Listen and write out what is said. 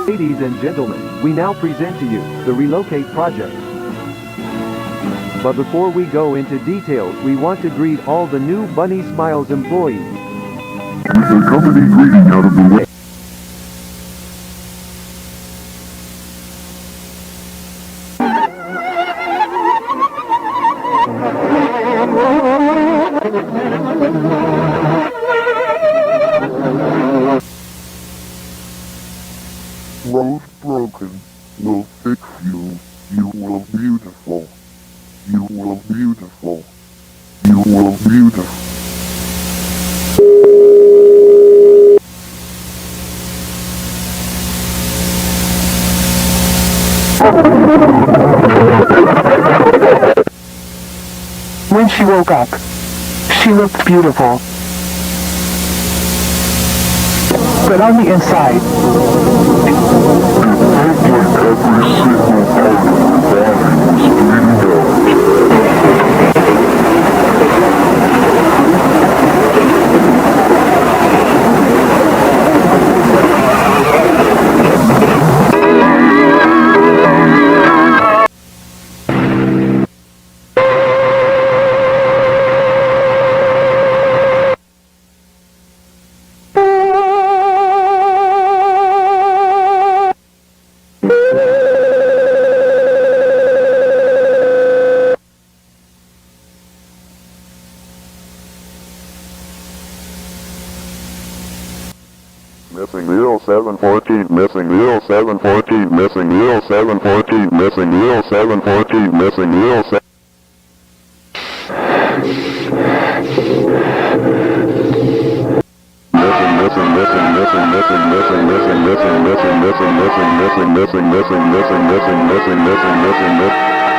Ladies and gentlemen, we now present to you the Relocate Project. But before we go into details, we want to greet all the new Bunny Smiles employees. With a company greeting out of the way. Road broken, will fix you. You will beautiful. You will beautiful. You will beautiful. When she woke up, she looked beautiful. But on the inside, Every single part of her body was bleeding out. Missing 0714, missing 0714, missing 0714, missing 0714, missing 07. Missing.